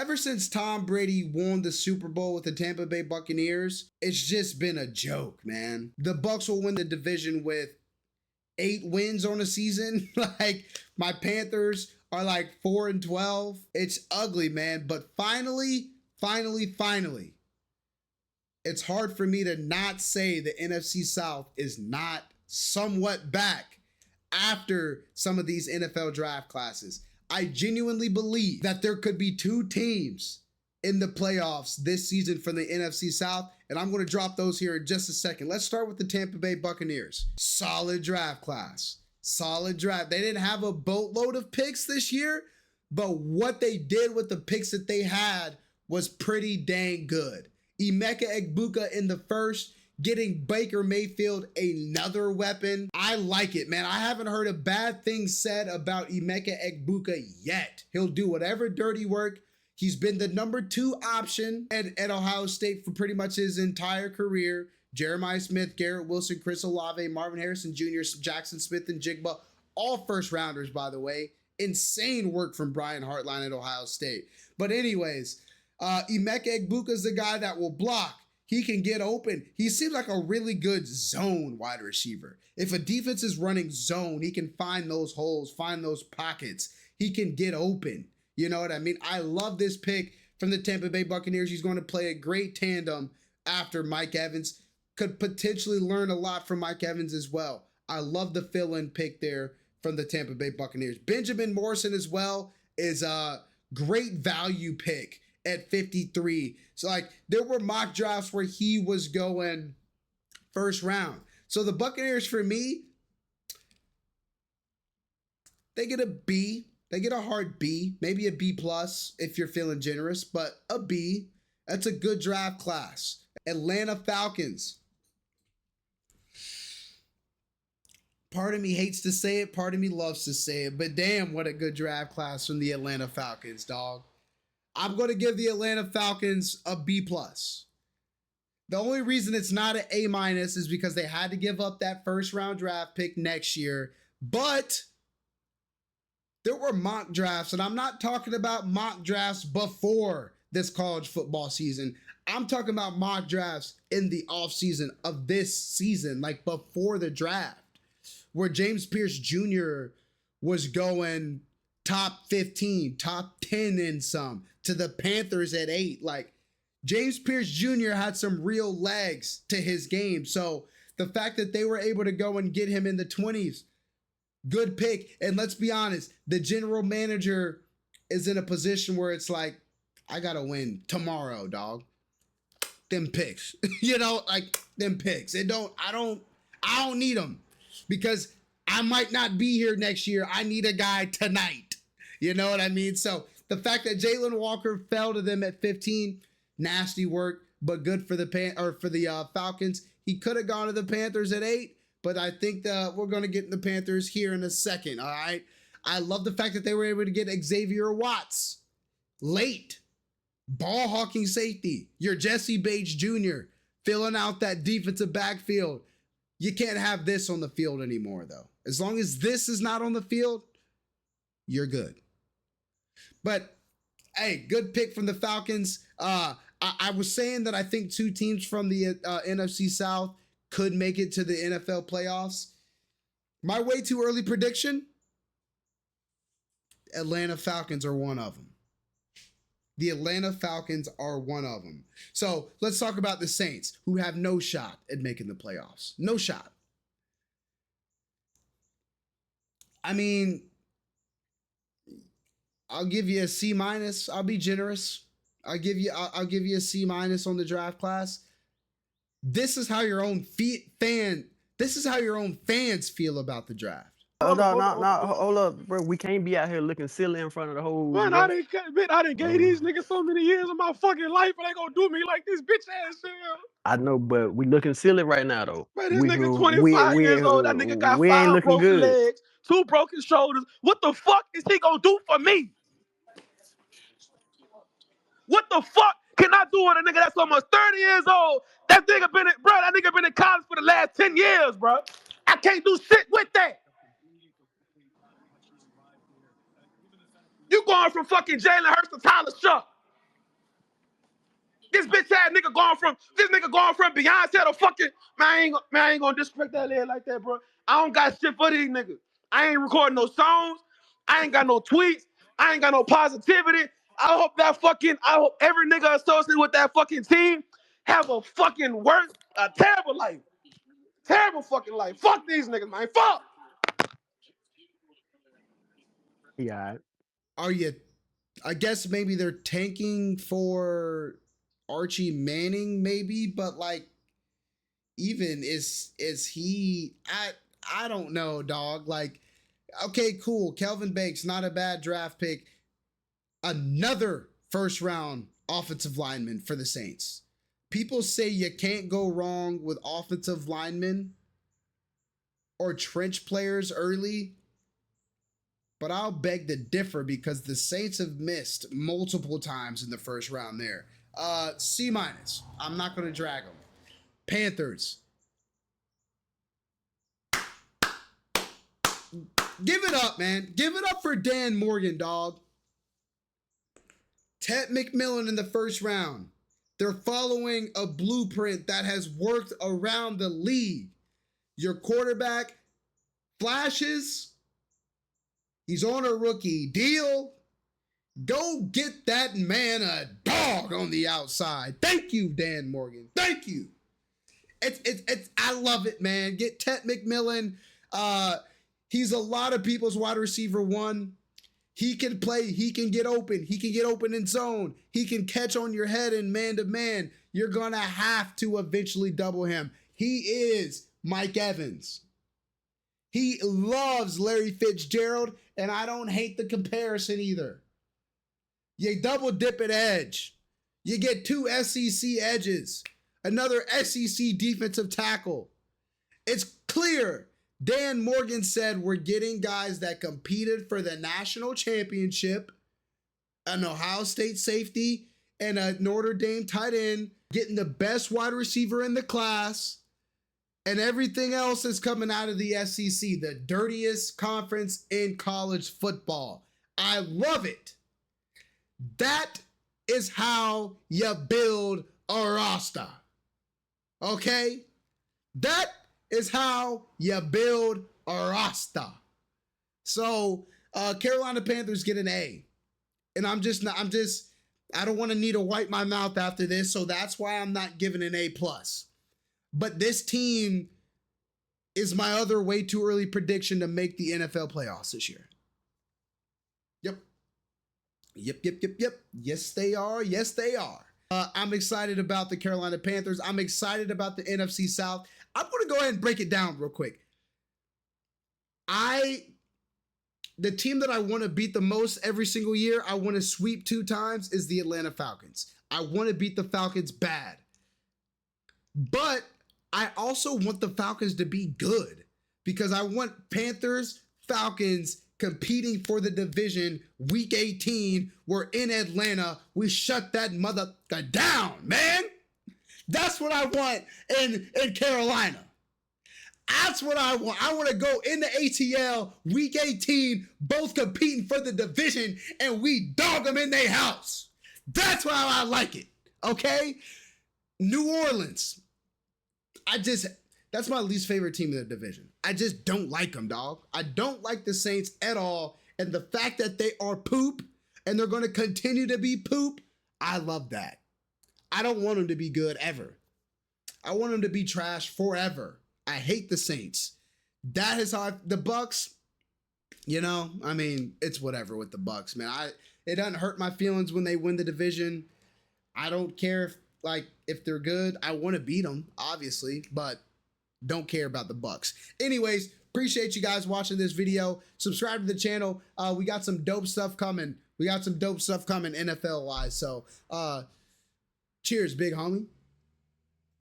ever since Tom Brady won the Super Bowl with the Tampa Bay Buccaneers, it's just been a joke, man. The Bucs will win the division with 8 wins on a season. Like, my Panthers are like 4-12. It's ugly, man. But finally, it's hard for me to not say the NFC South is not somewhat back after some of these NFL draft classes. I genuinely believe that there could be 2 teams in the playoffs this season from the NFC South, and I'm going to drop those here in just a second. Let's start with the Tampa Bay Buccaneers. Solid draft class. Solid draft. They didn't have a boatload of picks this year, but what they did with the picks that they had was pretty dang good. Emeka Egbuka in the first, getting Baker Mayfield another weapon. I like it, man. I haven't heard a bad thing said about Emeka Egbuka yet. He'll do whatever dirty work. He's been the number 2 option at Ohio State for pretty much his entire career. Jeremiah Smith, Garrett Wilson, Chris Olave, Marvin Harrison Jr., Jackson Smith, and Jigba, all first rounders, by the way. Insane work from Brian Hartline at Ohio State. But anyways, Emeka Egbuka is the guy that will block. He can get open. He seems like a really good zone wide receiver. If a defense is running zone, he can find those holes, find those pockets. He can get open. You know what I mean? I love this pick from the Tampa Bay Buccaneers. He's going to play a great tandem after Mike Evans. Could potentially learn a lot from Mike Evans as well. I love the fill-in pick there from the Tampa Bay Buccaneers. Benjamin Morrison as well is a great value pick at 53. So like there were mock drafts where he was going first round. So the Buccaneers for me, they get a B. They get a hard B, maybe a B plus if you're feeling generous, but a B. That's a good draft class. Atlanta Falcons. Part of me hates to say it, part of me loves to say it, but damn, what a good draft class from the Atlanta Falcons, dog. I'm going to give the Atlanta Falcons a B plus. The only reason it's not an A minus is because they had to give up that first round draft pick next year, but there were mock drafts, and I'm not talking about mock drafts before this college football season. I'm talking about mock drafts in the offseason of this season, like before the draft, where James Pierce Jr. was going top 15, top 10 in some, to the Panthers at 8. Like, James Pierce Jr. had some real legs to his game. So the fact that they were able to go and get him in the 20s, good pick. And let's be honest, the general manager is in a position where it's like, I gotta win tomorrow, dog. Them picks, you know, like them picks. I don't need them because I might not be here next year. I need a guy tonight. You know what I mean? So the fact that Jalen Walker fell to them at 15, nasty work, but good for the Falcons. He could have gone to the Panthers at 8. But I think that we're going to get in the Panthers here in a second, all right? I love the fact that they were able to get Xavier Watts late. Ball hawking safety. Your Jesse Bates Jr. filling out that defensive backfield. You can't have this on the field anymore, though. As long as this is not on the field, you're good. But, hey, good pick from the Falcons. I was saying that I think 2 teams from the NFC South could make it to the NFL playoffs. My way too early prediction, Atlanta Falcons are one of them. The Atlanta Falcons are one of them. So let's talk about the Saints, who have no shot at making the playoffs. No shot. I mean, I'll give you a C minus. I'll be generous. I'll give you a C minus on the draft class. This is how your own fans feel about the draft. No, hold up, bro. We can't be out here looking silly in front of the whole. Man, I didn't gave these niggas so many years of my fucking life, and they gonna do me like this bitch ass shit. I know, but we looking silly right now, though. Man, this nigga 25 years old. That nigga got 5 broken legs, 2 broken shoulders. What the fuck is he gonna do for me? What the fuck can I do with a nigga that's almost 30 years old? That nigga been in college for the last 10 years, bro. I can't do shit with that. You going from fucking Jalen Hurts to Tyler Shuck. That nigga going from Beyonce to fucking man. I ain't gonna disrespect that lady like that, bro. I don't got shit for these niggas. I ain't recording no songs. I ain't got no tweets. I ain't got no positivity. I hope every nigga associated with that fucking team have a terrible life. Terrible fucking life. Fuck these niggas, man. Fuck. Yeah. Are you? I guess maybe they're tanking for Archie Manning, maybe, but like, even is he? I don't know, dog. Like, okay, cool. Kelvin Banks, not a bad draft pick. Another first round offensive lineman for the Saints. People say you can't go wrong with offensive linemen or trench players early, but I'll beg to differ because the Saints have missed multiple times in the first round there. C-. I'm not going to drag them. Panthers. Give it up, man. Give it up for Dan Morgan, dog. Ted McMillan in the first round. They're following a blueprint that has worked around the league. Your quarterback flashes. He's on a rookie deal. Go get that man a dog on the outside. Thank you, Dan Morgan. Thank you. It's I love it, man. Get Ted McMillan. He's a lot of people's wide receiver one. He can play. He can get open. He can get open in zone. He can catch on your head and man to man. You're going to have to eventually double him. He is Mike Evans. He loves Larry Fitzgerald, and I don't hate the comparison either. You double dip at edge. You get 2 SEC edges. Another SEC defensive tackle. It's clear. Dan Morgan said we're getting guys that competed for the national championship, an Ohio State safety, and a Notre Dame tight end, getting the best wide receiver in the class, and everything else is coming out of the SEC, the dirtiest conference in college football. I love it. That is how you build a roster. Okay? That is how you build a roster. So, Carolina Panthers get an A. And I don't want to need to wipe my mouth after this, so that's why I'm not giving an A+. But this team is my other way too early prediction to make the NFL playoffs this year. Yep. Yes, they are. Yes, they are. I'm excited about the Carolina Panthers. I'm excited about the NFC South. I'm going to go ahead and break it down real quick. The team that I want to beat the most every single year, I want to sweep 2 times, is the Atlanta Falcons. I want to beat the Falcons bad. But I also want the Falcons to be good because I want Panthers, Falcons competing for the division week 18. We're in Atlanta. We shut that motherfucker down, man. That's what I want in Carolina. That's what I want. I want to go in the ATL week 18, both competing for the division, and we dog them in their house. That's how I like it. Okay? New Orleans. That's my least favorite team in the division. I just don't like them, dog. I don't like the Saints at all. And the fact that they are poop and they're going to continue to be poop, I love that. I don't want them to be good ever. I want them to be trash forever. I hate the Saints. That is how the Bucks, it's whatever with the Bucks, man. It doesn't hurt my feelings when they win the division. I don't care if they're good. I want to beat them, obviously, but don't care about the Bucks. Anyways, appreciate you guys watching this video. Subscribe to the channel. We got some dope stuff coming. NFL-wise. So, cheers, big homie.